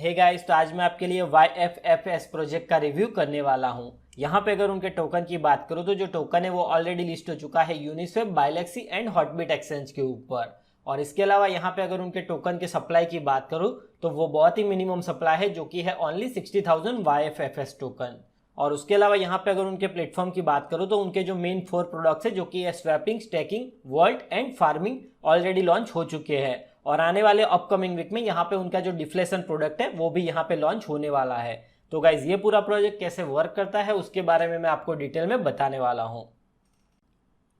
Hey guys, तो आज मैं आपके लिए YFFS प्रोजेक्ट का रिव्यू करने वाला हूं। यहाँ पे अगर उनके टोकन की बात करूं तो जो टोकन है वो ऑलरेडी लिस्ट हो चुका है यूनिस्वैप, बायलेक्सी एंड हॉटबिट एक्सचेंज के ऊपर। और इसके अलावा यहाँ पे अगर उनके टोकन के सप्लाई की बात करूं तो वो बहुत ही मिनिमम सप्लाई है, जो कि है ओनली 60,000 YFFS टोकन। और उसके अलावा यहाँ पे अगर उनके प्लेटफॉर्म की बात करूं तो उनके जो मेन 4 प्रोडक्ट्स है, जो कि है swapping, stacking, vault and farming, already launch हो चुके हैं। और आने वाले अपकमिंग वीक में यहाँ पे उनका जो डिफ्लेशन प्रोडक्ट है वो भी यहाँ पे लॉन्च होने वाला है। तो गाइज, ये पूरा प्रोजेक्ट कैसे वर्क करता है उसके बारे में मैं आपको डिटेल में बताने वाला हूँ।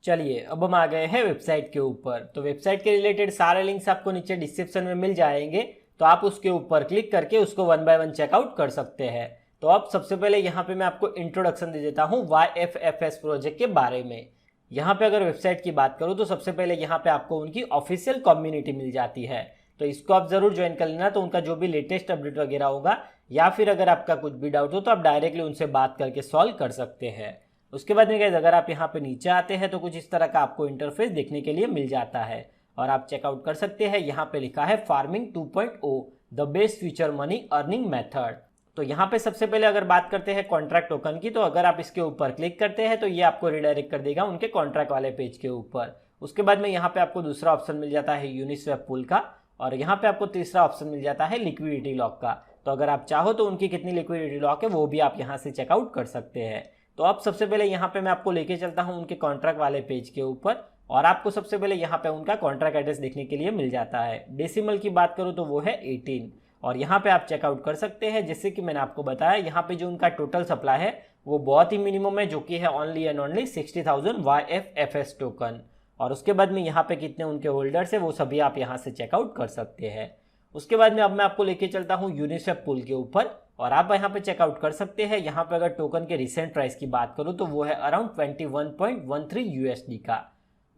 चलिए, अब हम आ गए हैं वेबसाइट के ऊपर। तो वेबसाइट के रिलेटेड सारे लिंक्स आपको नीचे डिस्क्रिप्शन में मिल जाएंगे, तो आप उसके ऊपर क्लिक करके उसको 1 बाय 1 चेकआउट कर सकते हैं। तो अब सबसे पहले यहाँ पे मैं आपको इंट्रोडक्शन दे देता हूँ YFFS प्रोजेक्ट के बारे में। यहाँ पे अगर वेबसाइट की बात करूँ तो सबसे पहले यहाँ पे आपको उनकी ऑफिशियल कम्युनिटी मिल जाती है, तो इसको आप जरूर ज्वाइन कर लेना। तो उनका जो भी लेटेस्ट अपडेट वगैरह होगा या फिर अगर आपका कुछ भी डाउट हो तो आप डायरेक्टली उनसे बात करके सॉल्व कर सकते हैं। उसके बाद में गाइस, अगर आप यहाँ पे नीचे आते हैं तो कुछ इस तरह का आपको इंटरफेस देखने के लिए मिल जाता है और आप चेकआउट कर सकते हैं। यहाँ पे लिखा है farming 2.0 the best future money earning method. तो यहाँ पे सबसे पहले अगर बात करते हैं कॉन्ट्रैक्ट टोकन की, तो अगर आप इसके ऊपर क्लिक करते हैं तो ये आपको रिडायरेक्ट कर देगा उनके कॉन्ट्रैक्ट वाले पेज के ऊपर। उसके बाद में यहाँ पे आपको दूसरा ऑप्शन मिल जाता है यूनिस्वैप पूल का, और यहाँ पे आपको तीसरा ऑप्शन मिल जाता है लिक्विडिटी लॉक का। तो अगर आप चाहो तो उनकी कितनी लिक्विडिटी लॉक है वो भी आप यहाँ से चेकआउट कर सकते हैं। तो अब सबसे पहले यहाँ पे मैं आपको लेके चलता हूँ उनके कॉन्ट्रैक्ट वाले पेज के ऊपर, और आपको सबसे पहले यहाँ पे उनका कॉन्ट्रैक्ट एड्रेस देखने के लिए मिल जाता है। डेसिमल की बात करूँ तो वो है 18, और यहाँ पे आप चेकआउट कर सकते हैं। जैसे कि मैंने आपको बताया, यहाँ पे जो उनका टोटल सप्लाई है वो बहुत ही मिनिमम है, जो कि है only and only 60,000 YFFS token. और उसके बाद में यहाँ पे कितने उनके होल्डर्स है वो सभी आप यहाँ से चेकआउट कर सकते हैं। उसके बाद में अब मैं आपको लेके चलता हूँ यूनिस्वैप पूल के ऊपर, और आप यहाँ पे चेकआउट कर सकते हैं। यहाँ पे अगर टोकन के रिसेंट प्राइस की बात करूँ तो वो है अराउंड 21.13 USD का।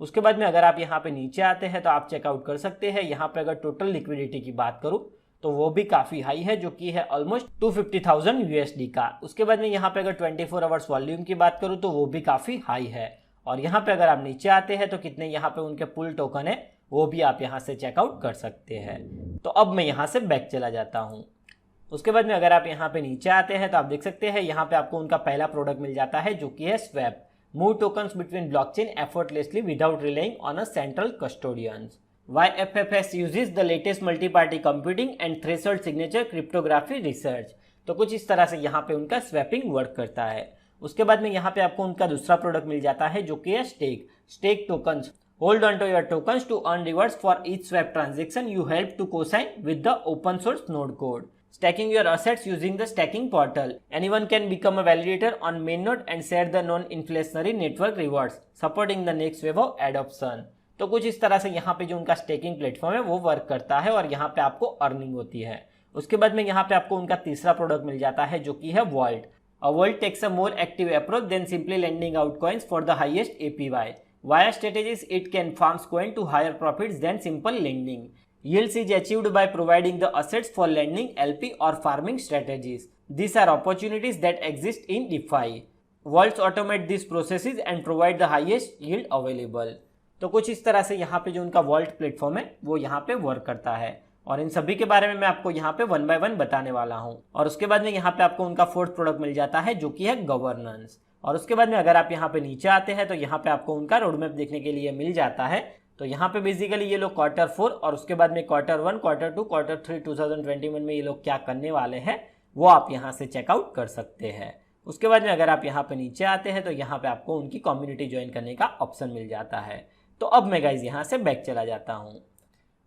उसके बाद में अगर आप यहाँ पे नीचे आते हैं तो आप चेकआउट कर सकते हैं। यहाँ पे अगर टोटल लिक्विडिटी की बात करूँ तो वो भी काफ़ी हाई है, जो कि है ऑलमोस्ट 250,000 USD का। उसके बाद में यहाँ पे अगर 24 आवर्स वॉल्यूम की बात करूँ तो वो भी काफ़ी हाई है। और यहाँ पे अगर आप नीचे आते हैं तो कितने यहाँ पे उनके पुल टोकन है वो भी आप यहाँ से चेकआउट कर सकते हैं। तो अब मैं यहाँ से बैक चला जाता हूँ। उसके बाद में अगर आप यहाँ पे नीचे आते हैं तो आप देख सकते हैं यहाँ पे आपको उनका पहला प्रोडक्ट मिल जाता है, जो कि है swap, move tokens between blockchain effortlessly without relying on a central custodians. YFFS uses the latest multi-party computing and threshold signature cryptography research। तो कुछ इस तरह से यहाँ पे उनका स्वैपिंग वर्क करता है। उसके बाद में यहाँ पे आपको उनका दूसरा प्रोडक्ट मिल जाता है, जो कि है stake tokens. Hold on to your tokens to earn rewards for each swap transaction you help to cosign with the open source node code. Stacking your assets using the stacking portal. Anyone can become a validator on mainnet and share the non-inflationary network rewards, supporting the next wave of adoption। तो कुछ इस तरह से यहाँ पे जो उनका staking platform है वो वर्क करता है और यहाँ पे आपको अर्निंग होती है। उसके बाद में यहाँ पे आपको उनका तीसरा प्रोडक्ट मिल जाता है, जो कि है vault. A vault takes a more active approach than simply lending out coins for the highest APY। Via strategies it can farms coin to higher profits than simple lending. Yields is achieved by providing the assets for lending, LP or farming strategies. These are opportunities that exist in DeFi. Vaults automate these processes and provide the highest yield available। तो कुछ इस तरह से यहाँ पे जो उनका vault platform है वो यहाँ पे वर्क करता है, और इन सभी के बारे में मैं आपको यहाँ पे 1 बाय 1 बताने वाला हूँ। और उसके बाद में यहाँ पे आपको उनका फोर्थ प्रोडक्ट मिल जाता है, जो कि है गवर्नेंस। और उसके बाद में अगर आप यहाँ पे नीचे आते हैं तो यहाँ पे आपको उनका रोडमैप देखने के लिए मिल जाता है। तो यहाँ पे बेसिकली ये लोग Q4 और उसके बाद में Q1, Q2, Q3 2021 में ये लोग क्या करने वाले हैं वो आप यहाँ से चेकआउट कर सकते हैं। उसके बाद में अगर आप यहाँ पे नीचे आते हैं तो यहाँ पे आपको उनकी कम्युनिटी ज्वाइन करने का ऑप्शन मिल जाता है। तो अब मैं गाइज यहाँ से बैक चला जाता हूँ।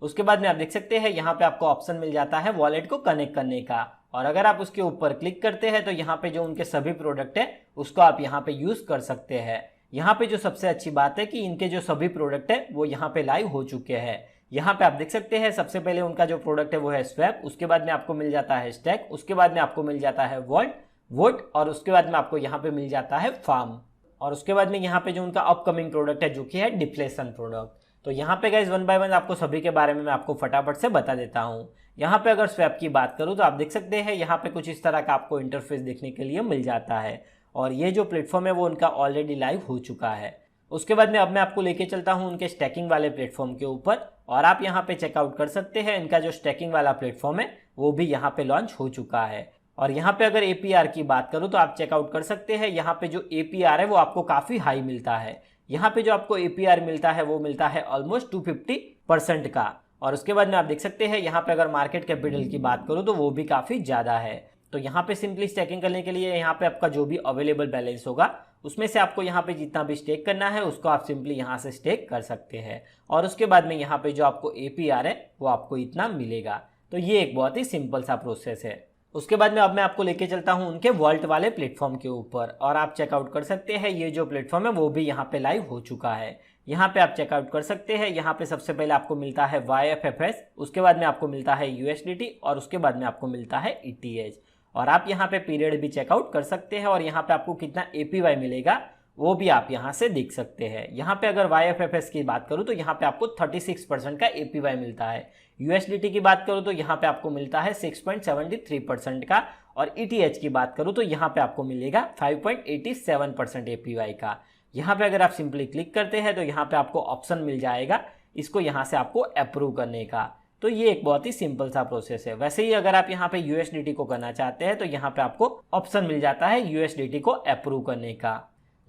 उसके बाद में आप देख सकते हैं यहाँ पे आपको ऑप्शन मिल जाता है वॉलेट को कनेक्ट करने का, और अगर आप उसके ऊपर क्लिक करते हैं तो यहाँ पे जो उनके सभी प्रोडक्ट है उसको आप यहाँ पे यूज कर सकते हैं। यहाँ पे जो सबसे अच्छी बात है कि इनके जो सभी प्रोडक्ट है वो यहाँ पे लाइव हो चुके हैं। यहाँ पे आप देख सकते हैं सबसे पहले उनका जो प्रोडक्ट है वो है स्वैप, उसके बाद में आपको मिल जाता है स्टैक, उसके बाद में आपको मिल जाता है वोट, और उसके बाद में आपको यहाँ पे मिल जाता है फार्म, और उसके बाद में यहाँ पे जो उनका अपकमिंग प्रोडक्ट है जो कि है डिफ्लेशन प्रोडक्ट। तो यहाँ पे गाइज 1 बाय 1 आपको सभी के बारे में मैं आपको फटाफट से बता देता हूँ। यहाँ पे अगर स्वैप की बात करूँ तो आप देख सकते हैं यहाँ पे कुछ इस तरह का आपको इंटरफेस देखने के लिए मिल जाता है, और ये जो प्लेटफॉर्म है वो उनका ऑलरेडी लाइव हो चुका है। उसके बाद में अब मैं आपको लेके चलता हूं उनके स्टैकिंग वाले प्लेटफॉर्म के ऊपर, और आप यहां पे चेकआउट कर सकते हैं इनका जो स्टैकिंग वाला प्लेटफॉर्म है वो भी यहां पे लॉन्च हो चुका है। और यहाँ पे अगर APR की बात करूँ तो आप चेकआउट कर सकते हैं, यहाँ पे जो APR है वो आपको काफ़ी हाई मिलता है। यहाँ पे जो आपको APR मिलता है वो मिलता है ऑलमोस्ट 250% का। और उसके बाद में आप देख सकते हैं यहाँ पे अगर मार्केट कैपिटल की बात करूँ तो वो भी काफ़ी ज़्यादा है। तो यहाँ पे सिंपली स्टेकिंग करने के लिए यहाँ पे आपका जो भी अवेलेबल बैलेंस होगा उसमें से आपको यहाँ पे जितना भी स्टेक करना है उसको आप सिंपली यहाँ से स्टेक कर सकते हैं, और उसके बाद में यहाँ पे जो आपको APR है वो आपको इतना मिलेगा। तो ये एक बहुत ही सिंपल सा प्रोसेस है। उसके बाद में अब मैं आपको लेके चलता हूं उनके वॉल्ट वाले प्लेटफॉर्म के ऊपर, और आप चेकआउट कर सकते हैं ये जो प्लेटफॉर्म है वो भी यहाँ पे लाइव हो चुका है। यहाँ पे आप चेकआउट कर सकते हैं, यहाँ पे सबसे पहले आपको मिलता है YFFS, उसके बाद में आपको मिलता है USDT, और उसके बाद में आपको मिलता है ETH। और आप यहाँ पे पीरियड भी चेकआउट कर सकते हैं, और यहाँ पे आपको कितना APY मिलेगा वो भी आप यहाँ से देख सकते हैं। यहाँ पे अगर YFFS की बात करूँ तो यहाँ पे आपको 36% का APY मिलता है। USDT की बात करूँ तो यहाँ पे आपको मिलता है 6.73% का, और ETH की बात करूँ तो यहाँ पे आपको मिलेगा 5.87% APY का। यहाँ पे अगर आप सिंपली क्लिक करते हैं तो यहाँ पे आपको ऑप्शन मिल जाएगा इसको यहाँ से आपको अप्रूव करने का। तो ये एक बहुत ही सिंपल सा प्रोसेस है। वैसे ही अगर आप यहाँ पे USDT को करना चाहते हैं तो यहाँ पे आपको ऑप्शन मिल जाता है USDT को अप्रूव करने का।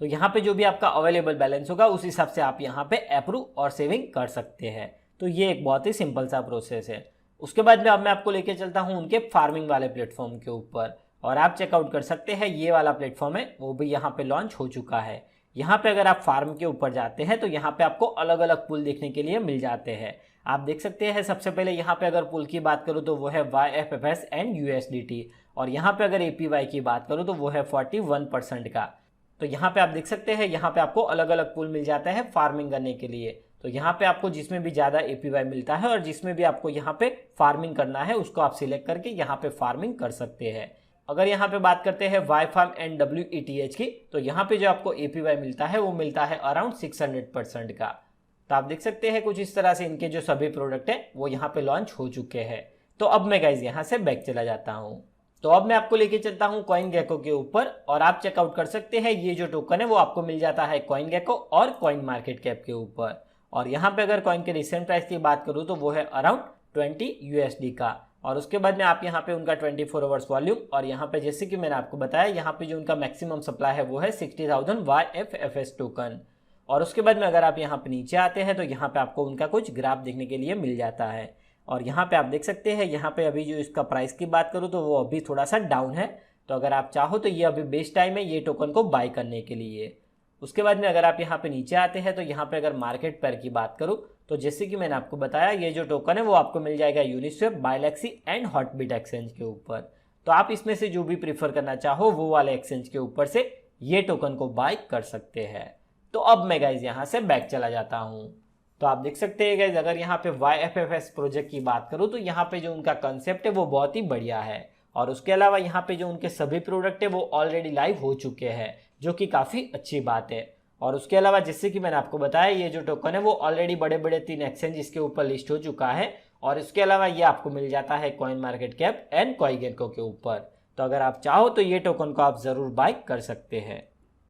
तो यहाँ पे जो भी आपका अवेलेबल बैलेंस होगा उस हिसाब से आप यहाँ पे अप्रूव और सेविंग कर सकते हैं। तो ये एक बहुत ही सिंपल सा प्रोसेस है। उसके बाद में अब मैं आपको लेके चलता हूँ उनके फार्मिंग वाले प्लेटफॉर्म के ऊपर, और आप चेकआउट कर सकते हैं ये वाला प्लेटफॉर्म है वो भी यहाँ पे लॉन्च हो चुका है। यहाँ पे अगर आप फार्म के ऊपर जाते हैं तो यहाँ पे आपको अलग अलग पुल देखने के लिए मिल जाते हैं। आप देख सकते हैं सबसे पहले यहाँ पे अगर पुल की बात करूँ तो वो है YFFS एंड USDT, और यहाँ पे अगर APY की बात करूँ तो वो है 41% का। तो यहाँ पे आप देख सकते हैं यहाँ पे आपको अलग अलग पुल मिल जाता है फार्मिंग करने के लिए। तो यहाँ पे आपको जिसमें भी ज़्यादा APY मिलता है और जिसमें भी आपको यहाँ पे फार्मिंग करना है उसको आप सिलेक्ट करके यहाँ पे फार्मिंग कर सकते हैं। अगर यहाँ पे बात करते हैं YFarm एंड WETH की, तो यहाँ पे जो आपको APY मिलता है वो मिलता है अराउंड 600% का। तो आप देख सकते हैं कुछ इस तरह से इनके जो सभी प्रोडक्ट है वो यहाँ पे लॉन्च हो चुके हैं। तो अब मैं गाइज यहाँ से बैक चला जाता हूँ। तो अब मैं आपको लेके चलता हूँ CoinGecko के ऊपर, और आप चेकआउट कर सकते हैं ये जो टोकन है वो आपको मिल जाता है CoinGecko और CoinMarketCap के ऊपर। और यहाँ पे अगर कॉइन के रिसेंट प्राइस की बात करूँ तो वो है अराउंड 20 USD का। और उसके बाद में आप यहाँ पे उनका 24 आवर्स वॉल्यूम, और यहाँ पे जैसे कि मैंने आपको बताया यहाँ पे जो उनका मैक्सिमम सप्लाई है वो है 60,000 YFFS टोकन। और उसके बाद में अगर आप यहाँ पे नीचे आते हैं तो यहाँ पे आपको उनका कुछ ग्राफ देखने के लिए मिल जाता है, और यहाँ पे आप देख सकते हैं यहाँ पे अभी जो इसका प्राइस की बात करूँ तो वो अभी थोड़ा सा डाउन है। तो अगर आप चाहो तो ये अभी बेस्ट टाइम है ये टोकन को बाय करने के लिए। उसके बाद में अगर आप यहाँ पे नीचे आते हैं तो यहाँ पे अगर मार्केट पेयर की बात करूँ तो जैसे कि मैंने आपको बताया ये जो टोकन है वो आपको मिल जाएगा यूनिस्वेप, बायलैक्सी एंड हॉटबिट एक्सचेंज के ऊपर। तो आप इसमें से जो भी प्रीफर करना चाहो वो वाले एक्सचेंज के ऊपर से ये टोकन को बाय कर सकते हैं। तो अब मैं गाइज यहाँ से बैक चला जाता हूँ। तो आप देख सकते हैं गाइज अगर यहाँ पे YFFS प्रोजेक्ट की बात करूँ तो यहाँ पे जो उनका कंसेप्ट है वो बहुत ही बढ़िया है, और उसके अलावा यहाँ पे जो उनके सभी प्रोडक्ट है वो ऑलरेडी लाइव हो चुके हैं जो कि काफ़ी अच्छी बात है। और उसके अलावा जैसे कि मैंने आपको बताया ये जो टोकन है वो ऑलरेडी बड़े बड़े 3 एक्सचेंज इसके ऊपर लिस्ट हो चुका है, और इसके अलावा ये आपको मिल जाता है CoinMarketCap एंड CoinGecko के ऊपर। तो अगर आप चाहो तो ये टोकन को आप ज़रूर बाय कर सकते हैं।